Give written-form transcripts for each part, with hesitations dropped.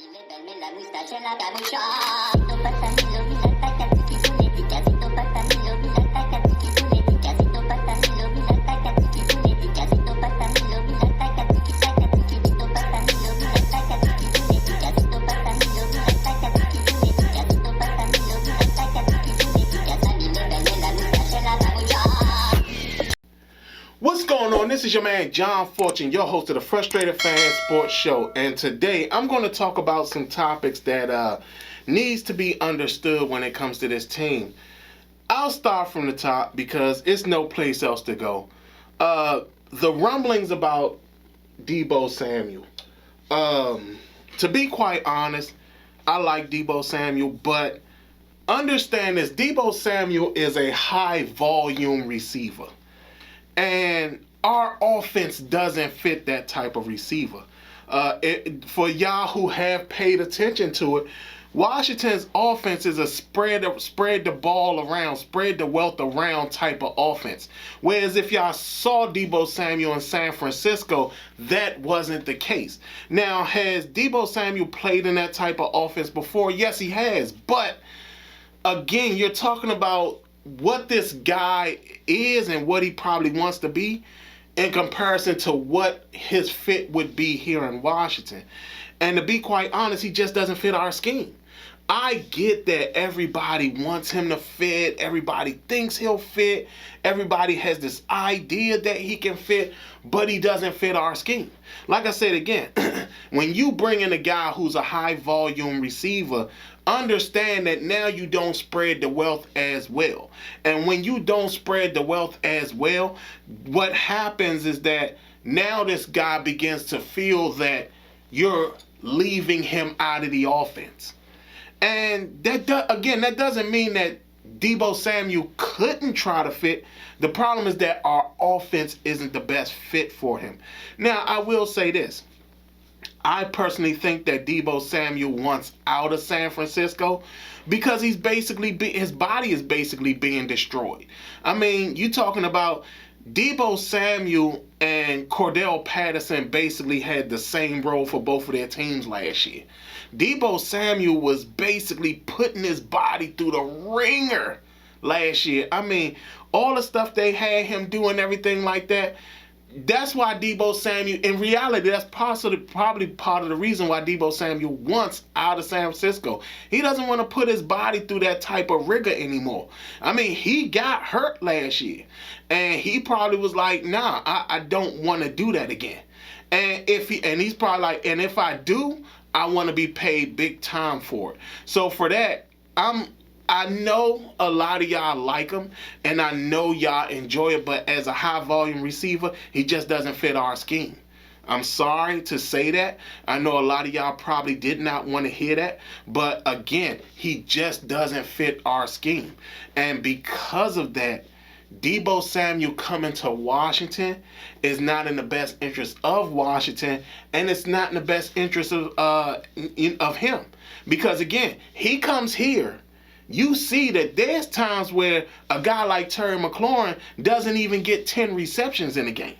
Levarme la moustache en la capucha. Siento patanilo, mira tacatiki puletica. Siento patanilo, mira tacatiki puletica. Siento patanilo, mira tacatiki puletica. Siento patanilo, mira tacatiki tacatiki. Siento patanilo, mira tacatiki puletica. Siento patanilo, mira tacatiki puletica. Siento patanilo, mira tacatiki puletica. Sani levarme la moustache en la capucha. What's going on? This is your man John Fortune, your host of the Frustrated Fan Sports Show, and today I'm going to talk about some topics that needs to be understood when it comes to this team. I'll start from the top because it's no place else to go. The rumblings about Deebo Samuel. To be quite honest, I like Deebo Samuel, but understand this: Deebo Samuel is a high volume receiver. And our offense doesn't fit that type of receiver. For y'all who have paid attention to it, Washington's offense is a spread the ball around, spread the wealth around type of offense. Whereas if y'all saw Deebo Samuel in San Francisco, that wasn't the case. Now, has Deebo Samuel played in that type of offense before? Yes, he has. But again, you're talking about what this guy is and what he probably wants to be in comparison to what his fit would be here in Washington. And to be quite honest, he just doesn't fit our scheme. I get that everybody wants him to fit, everybody thinks he'll fit, everybody has this idea that he can fit, but he doesn't fit our scheme. Like I said again, when you bring in a guy who's a high volume receiver, understand that now you don't spread the wealth as well. And when you don't spread the wealth as well, what happens is that now this guy begins to feel that you're leaving him out of the offense. And that doesn't mean that Deebo Samuel couldn't try to fit. The problem is that our offense isn't the best fit for him. Now, I will say this. I personally think that Deebo Samuel wants out of San Francisco because his body is basically being destroyed. I mean, you talking about Deebo Samuel and Cordell Patterson basically had the same role for both of their teams last year. Deebo Samuel was basically putting his body through the ringer last year. I mean, all the stuff they had him doing, everything like that. That's why Deebo Samuel, in reality, that's probably part of the reason why Deebo Samuel wants out of San Francisco. He doesn't want to put his body through that type of rigor anymore. I mean, he got hurt last year, and he probably was like, nah, I don't want to do that again. And he's probably like, and if I do, I want to be paid big time for it. So for that, I know a lot of y'all like him, and I know y'all enjoy it, but as a high-volume receiver, he just doesn't fit our scheme. I'm sorry to say that. I know a lot of y'all probably did not want to hear that, but again, he just doesn't fit our scheme. And because of that, Deebo Samuel coming to Washington is not in the best interest of Washington, and it's not in the best interest of him. Because again, he comes here. You see that there's times where a guy like Terry McLaurin doesn't even get 10 receptions in a game.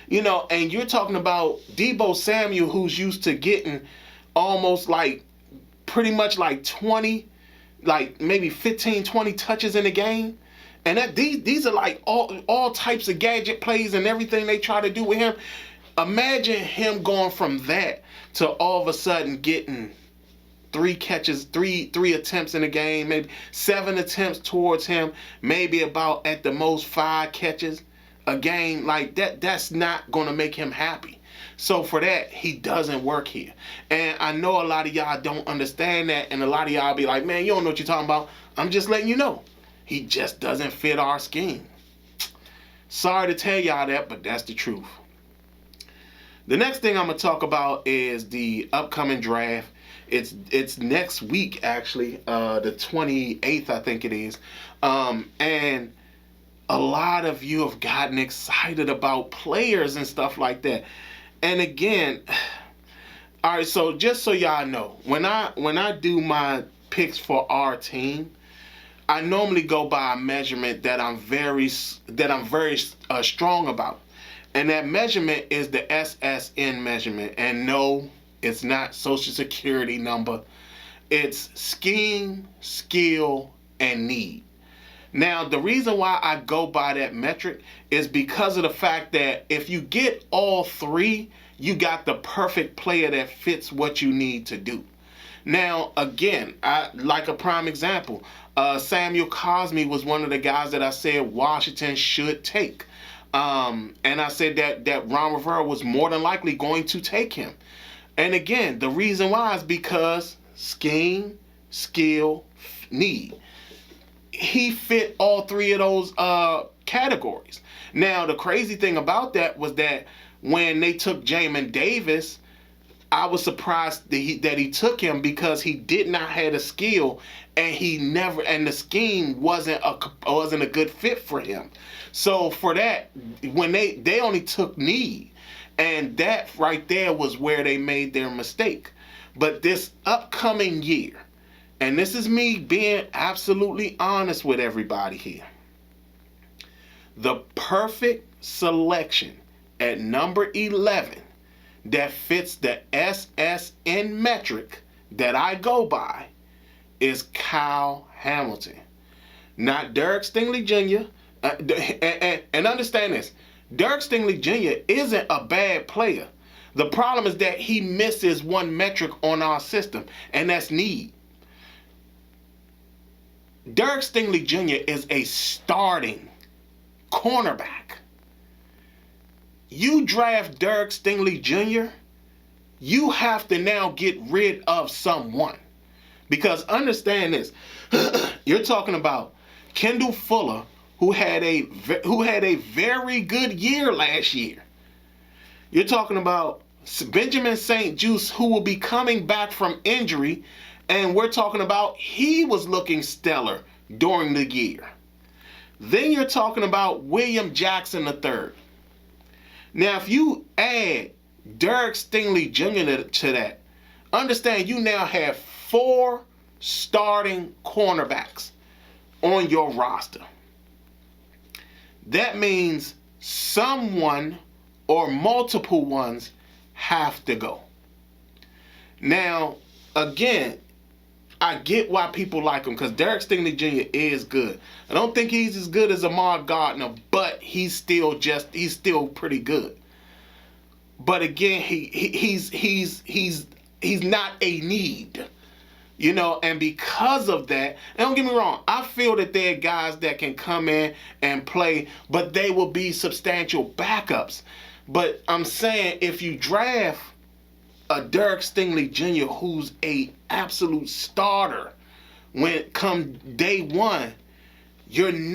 You know, and you're talking about Deebo Samuel, who's used to getting almost like pretty much like 20, like maybe 15, 20 touches in a game. And that these are like all types of gadget plays and everything they try to do with him. Imagine him going from that to all of a sudden getting 3 catches, three attempts in a game, maybe 7 attempts towards him, maybe about at the most 5 catches a game. Like that's not going to make him happy. So for that, he doesn't work here. And I know a lot of y'all don't understand that, and a lot of y'all be like, man, you don't know what you're talking about. I'm just letting you know. He just doesn't fit our scheme. Sorry to tell y'all that, but that's the truth. The next thing I'm going to talk about is the upcoming draft. It's next week, actually, the 28th, I think it is. And a lot of you have gotten excited about players and stuff like that. And again, all right, so just so y'all know, when I do my picks for our team, I normally go by a measurement that I'm very strong about. And that measurement is the SSN measurement. And no, It's not social security number. It's scheme, skill, and need. Now, the reason why I go by that metric is because of the fact that if you get all three, you got the perfect player that fits what you need to do. Now, again, I like a prime example. Samuel Cosme was one of the guys that I said Washington should take. And I said that Ron Rivera was more than likely going to take him. And again, the reason why is because scheme, skill, need. He fit all three of those categories. Now, the crazy thing about that was that when they took Jamin Davis, I was surprised that he took him because he did not have a skill, and the scheme wasn't a good fit for him. So for that, when they only took need, and that right there was where they made their mistake. But this upcoming year, and this is me being absolutely honest with everybody here, the perfect selection at number 11 that fits the SSN metric that I go by is Kyle Hamilton. Not Derek Stingley Jr. And understand this, Derek Stingley Jr. isn't a bad player. The problem is that he misses one metric on our system, and that's need. Derek Stingley Jr. is a starting cornerback. You draft Derek Stingley Jr., you have to now get rid of someone. Because understand this, you're talking about Kendall Fuller, who had a very good year last year. You're talking about Benjamin St-Juste, who will be coming back from injury, and we're talking about he was looking stellar during the year. Then you're talking about William Jackson III. Now, if you add Derek Stingley Jr. to that, understand you now have 4 starting cornerbacks on your roster. That means someone or multiple ones have to go. Now, again, I get why people like him, because Derek Stingley Jr. is good. I don't think he's as good as Ahmad Gardner, but he's still pretty good. But again, he's not a need, you know. And because of that, and don't get me wrong, I feel that there are guys that can come in and play, but they will be substantial backups. But I'm saying if you draft a Derek Stingley Jr. who's a absolute starter when it come day one, you're going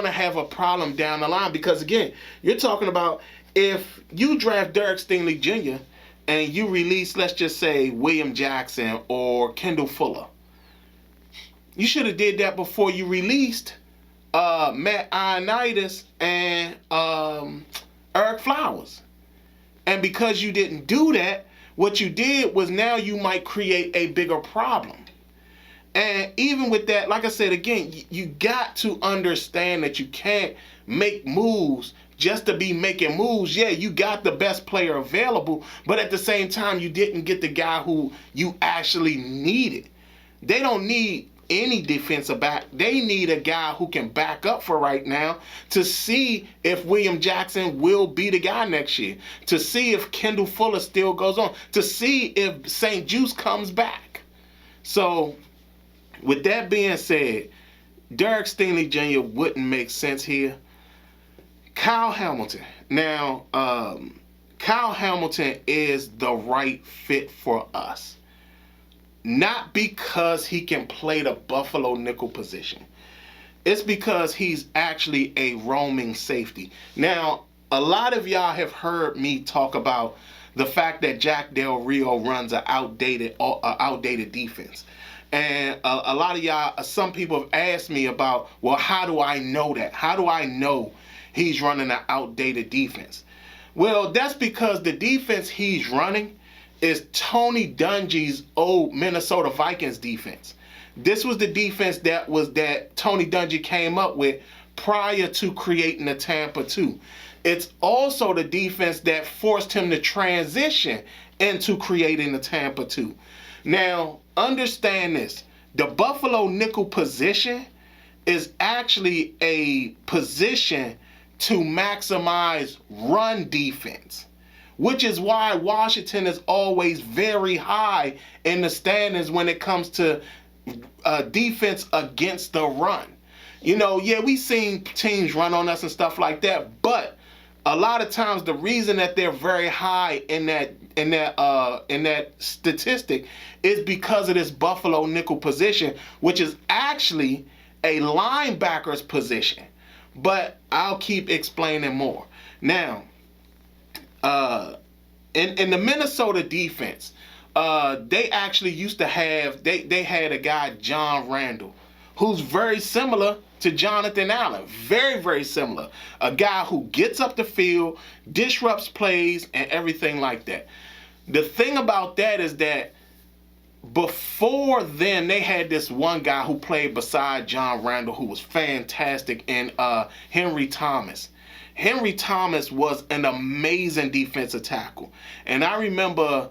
to have a problem down the line. Because again, you're talking about if you draft Derek Stingley Jr. and you release, let's just say, William Jackson or Kendall Fuller, you should have did that before you released Matt Ioannidis and Eric Flowers. And because you didn't do that, what you did was now you might create a bigger problem. And even with that, like I said, again, you got to understand that you can't make moves just to be making moves. Yeah, you got the best player available, but at the same time, you didn't get the guy who you actually needed. They don't need any defensive back. They need a guy who can back up for right now to see if William Jackson will be the guy next year, to see if Kendall Fuller still goes on, to see if St-Juste comes back. So with that being said, Derek Stingley Jr. wouldn't make sense here. Kyle Hamilton. Now, Kyle Hamilton is the right fit for us. Not because he can play the Buffalo nickel position. It's because he's actually a roaming safety. Now, a lot of y'all have heard me talk about the fact that Jack Del Rio runs an outdated defense. And a lot of y'all, some people have asked me about, well, how do I know that? How do I know he's running an outdated defense? Well, that's because the defense he's running is Tony Dungy's old Minnesota Vikings defense. This was the defense that Tony Dungy came up with prior to creating the Tampa 2. It's also the defense that forced him to transition into creating the Tampa 2. Now, understand this. The Buffalo nickel position is actually a position to maximize run defense, which is why Washington is always very high in the standings when it comes to defense against the run. You know, yeah, we've seen teams run on us and stuff like that, but a lot of times the reason that they're very high in that statistic is because of this Buffalo nickel position, which is actually a linebacker's position. But I'll keep explaining more. Now, in the Minnesota defense, they actually used to have, they had a guy, John Randall, who's very similar to Jonathan Allen. Very, very similar. A guy who gets up the field, disrupts plays, and everything like that. The thing about that is that before then, they had this one guy who played beside John Randall who was fantastic, in Henry Thomas. Henry Thomas was an amazing defensive tackle. And I remember,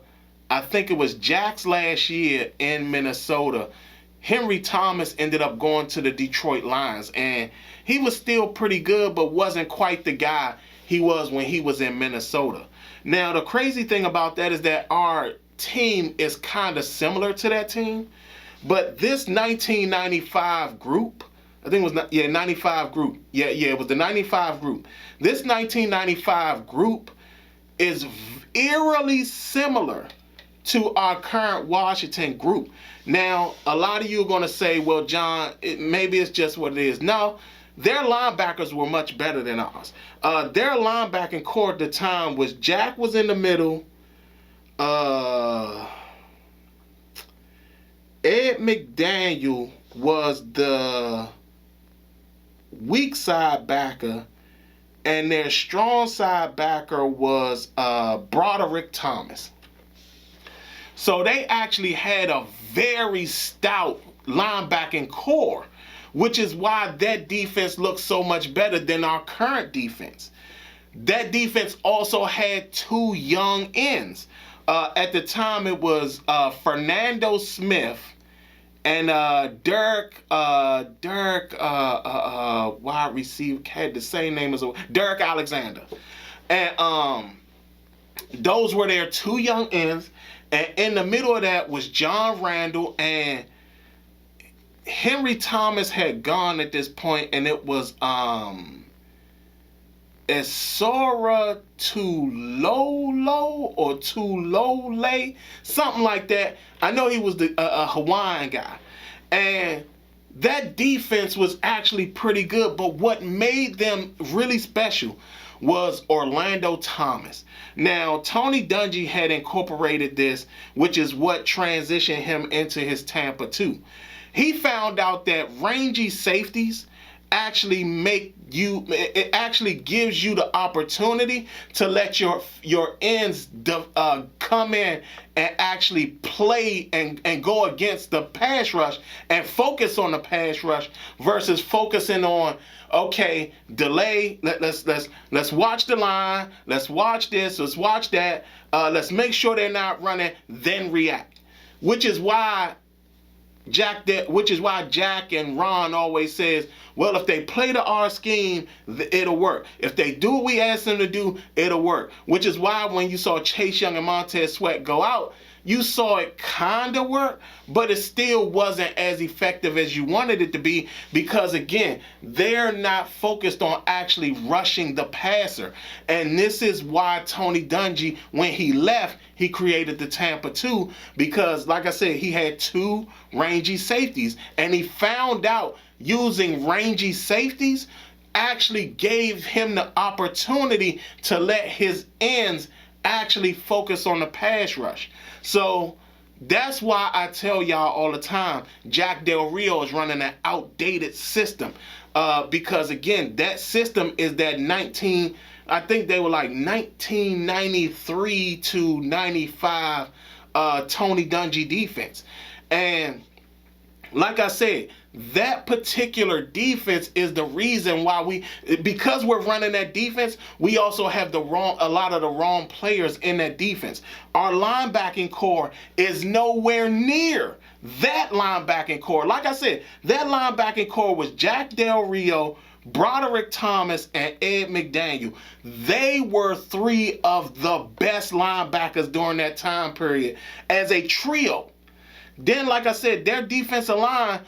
I think it was Jack's last year in Minnesota, Henry Thomas ended up going to the Detroit Lions, and he was still pretty good, but wasn't quite the guy he was when he was in Minnesota. Now, the crazy thing about that is that our team is kind of similar to that team, but this 1995 group, I think it was, 95 group. It was the 95 group. This 1995 group is eerily similar to our current Washington group. Now, a lot of you are going to say, well, John, maybe it's just what it is. No, their linebackers were much better than ours. Their linebacking core at the time was Jack was in the middle. Ed McDaniel was the weak side backer, and their strong side backer was Broderick Thomas. So they actually had a very stout linebacking core, which is why that defense looks so much better than our current defense. That defense also had two young ends. At the time, it was Fernando Smith and Dirk, wide receiver, had the same name as Dirk Alexander. And those were their two young ends. And in the middle of that was John Randall, and Henry Thomas had gone at this point, and it was Esora Tulolo or Tulole, something like that. I know he was a Hawaiian guy. And that defense was actually pretty good, but what made them really special was Orlando Thomas. Now, Tony Dungy had incorporated this, which is what transitioned him into his Tampa 2. He found out that rangy safeties actually it actually gives you the opportunity to let your ends come in and actually play and go against the pass rush and focus on the pass rush versus focusing on, okay, delay, let's watch the line, let's watch this, let's watch that, let's make sure they're not running, then react. Which is why Jack and Ron always says, well, if they play to our scheme, it'll work. If they do what we ask them to do, it'll work. Which is why when you saw Chase Young and Montez Sweat go out, you saw it kind of work, but it still wasn't as effective as you wanted it to be because, again, they're not focused on actually rushing the passer. And this is why Tony Dungy, when he left, he created the Tampa 2 because, like I said, he had two rangy safeties. And he found out using rangy safeties actually gave him the opportunity to let his ends actually focus on the pass rush. So that's why I tell y'all all the time, Jack Del Rio is running an outdated system. Because again, that system is that I think they were like 1993 to 95 Tony Dungy defense. And like I said, that particular defense is the reason why because we're running that defense, we also have a lot of the wrong players in that defense. Our linebacking core is nowhere near that linebacking core. Like I said, that linebacking core was Jack Del Rio, Broderick Thomas, and Ed McDaniel. They were three of the best linebackers during that time period as a trio. Then, like I said, their defensive line,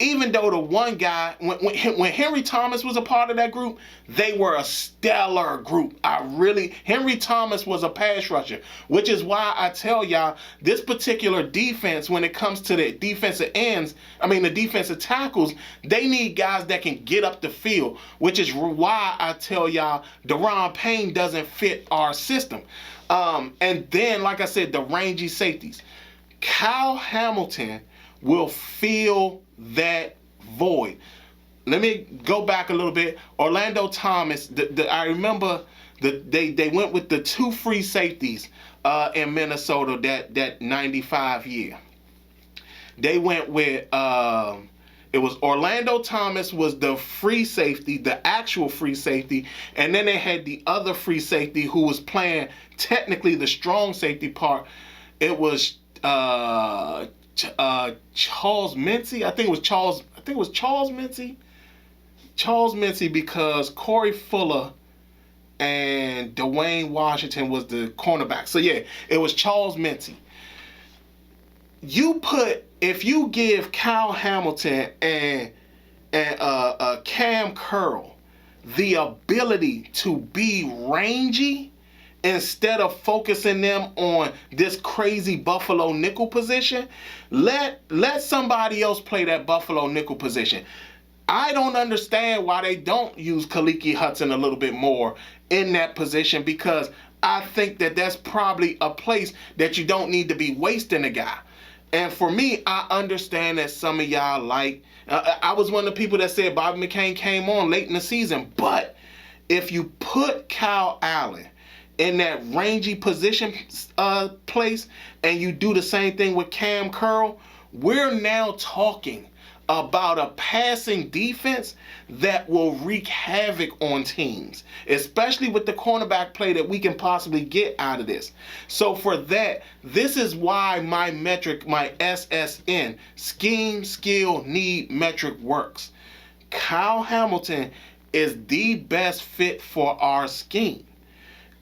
even though the one guy, when Henry Thomas was a part of that group, they were a stellar group. Henry Thomas was a pass rusher, which is why I tell y'all, this particular defense, when it comes to the defensive the defensive tackles, they need guys that can get up the field, which is why I tell y'all, Daron Payne doesn't fit our system. And then, like I said, the rangy safeties. Kyle Hamilton will fill that void. Let me go back a little bit. Orlando Thomas, I remember they went with the two free safeties in Minnesota that 95 year. They went with it was Orlando Thomas was the free safety, the actual free safety, and then they had the other free safety who was playing technically the strong safety part. It was Charles Mincy. I think it was Charles Mincy. Charles Mincy, because Corey Fuller and Dwayne Washington was the cornerback. So yeah, it was Charles Mincy. If you give Kyle Hamilton and Cam Curl the ability to be rangy, instead of focusing them on this crazy Buffalo nickel position, let somebody else play that Buffalo nickel position. I don't understand why they don't use Kaliki Hudson a little bit more in that position, because I think that's probably a place that you don't need to be wasting a guy. And for me, I understand that some of y'all I was one of the people that said Bobby McCain came on late in the season, but if you put Kyle Allen in that rangy position place, and you do the same thing with Cam Curl, we're now talking about a passing defense that will wreak havoc on teams, especially with the cornerback play that we can possibly get out of this. So for that, this is why my metric, my SSN, scheme, skill, need metric works. Kyle Hamilton is the best fit for our scheme.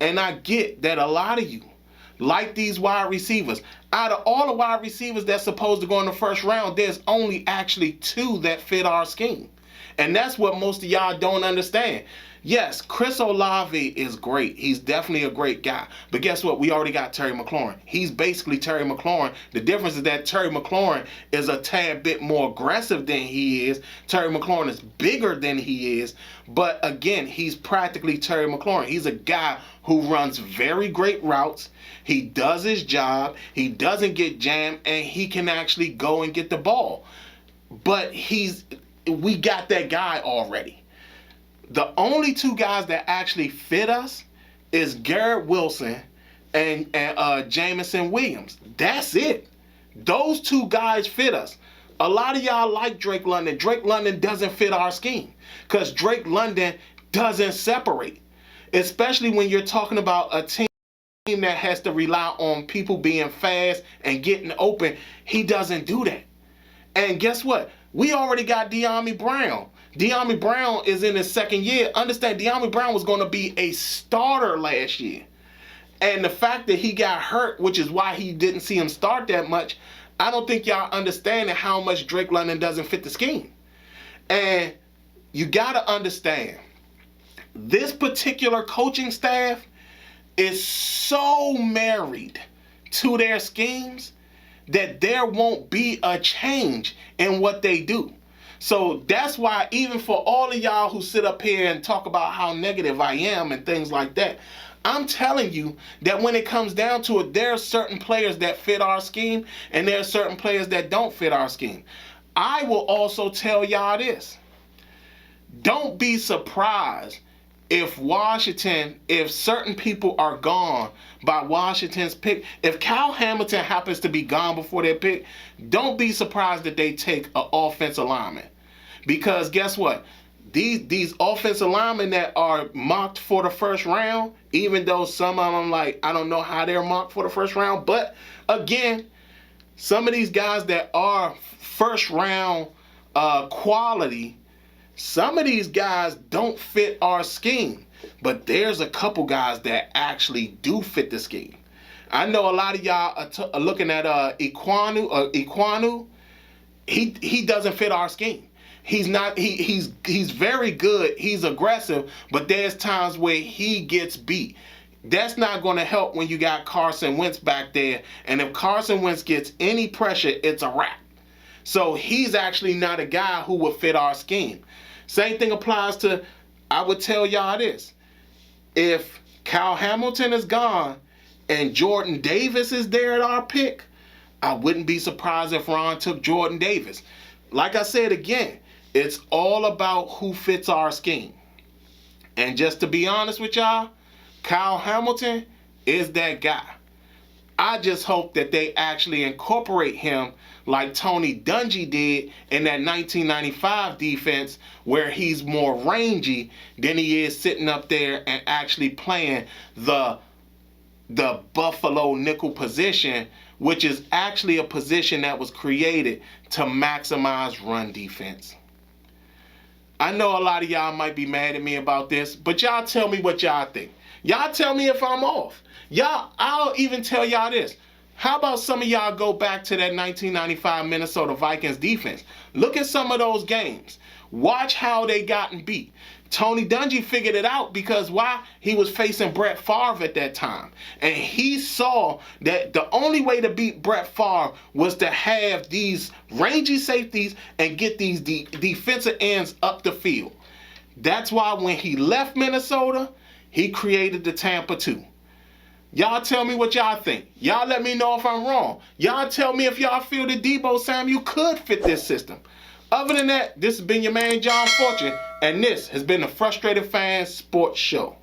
And I get that a lot of you like these wide receivers. Out of all the wide receivers that's supposed to go in the first round, there's only actually two that fit our scheme. And that's what most of y'all don't understand. Yes, Chris Olave is great. He's definitely a great guy. But guess what? We already got Terry McLaurin. He's basically Terry McLaurin. The difference is that Terry McLaurin is a tad bit more aggressive than he is. Terry McLaurin is bigger than he is. But again, he's practically Terry McLaurin. He's a guy who runs very great routes. He does his job. He doesn't get jammed, and he can actually go and get the ball. But we got that guy already. The only two guys that actually fit us is Garrett Wilson and Jameson Williams. That's it. Those two guys fit us. A lot of y'all like Drake London. Drake London doesn't fit our scheme because Drake London doesn't separate, especially when you're talking about a team that has to rely on people being fast and getting open. He doesn't do that. And guess what? We already got De'Ami Brown. De'Ami Brown is in his second year. Understand, De'Ami Brown was going to be a starter last year. And the fact that he got hurt, which is why he didn't see him start that much, I don't think y'all understand how much Drake London doesn't fit the scheme. And you got to understand, this particular coaching staff is so married to their schemes that there won't be a change in what they do. So that's why, even for all of y'all who sit up here and talk about how negative I am and things like that, I'm telling you that when it comes down to it, there are certain players that fit our scheme and there are certain players that don't fit our scheme. I will also tell y'all this. Don't be surprised if certain people are gone by Washington's pick, if Kyle Hamilton happens to be gone before their pick, don't be surprised that they take an offensive lineman. Because guess what? These offensive linemen that are mocked for the first round, even though some of them, like, I don't know how they're mocked for the first round, but again, some of these guys that are first round quality, some of these guys don't fit our scheme, but there's a couple guys that actually do fit the scheme. I know a lot of y'all are looking at Ekwonu. He doesn't fit our scheme. He's not. He's very good. He's aggressive, but there's times where he gets beat. That's not going to help when you got Carson Wentz back there. And if Carson Wentz gets any pressure, it's a wrap. So he's actually not a guy who would fit our scheme. Same thing applies to, I would tell y'all this. If Kyle Hamilton is gone and Jordan Davis is there at our pick, I wouldn't be surprised if Ron took Jordan Davis. Like I said again, it's all about who fits our scheme. And just to be honest with y'all, Kyle Hamilton is that guy. I just hope that they actually incorporate him like Tony Dungy did in that 1995 defense, where he's more rangy than he is sitting up there and actually playing the Buffalo nickel position, which is actually a position that was created to maximize run defense. I know a lot of y'all might be mad at me about this, but y'all tell me what y'all think. Y'all tell me if I'm off. I'll even tell y'all this. How about some of y'all go back to that 1995 Minnesota Vikings defense? Look at some of those games. Watch how they gotten beat. Tony Dungy figured it out because why? He was facing Brett Favre at that time. And he saw that the only way to beat Brett Favre was to have these rangy safeties and get these defensive ends up the field. That's why when he left Minnesota, he created the Tampa 2. Y'all tell me what y'all think. Y'all let me know if I'm wrong. Y'all tell me if y'all feel that Deebo Samuel could fit this system. Other than that, this has been your man, John Fortune, and this has been the Frustrated Fan Sports Show.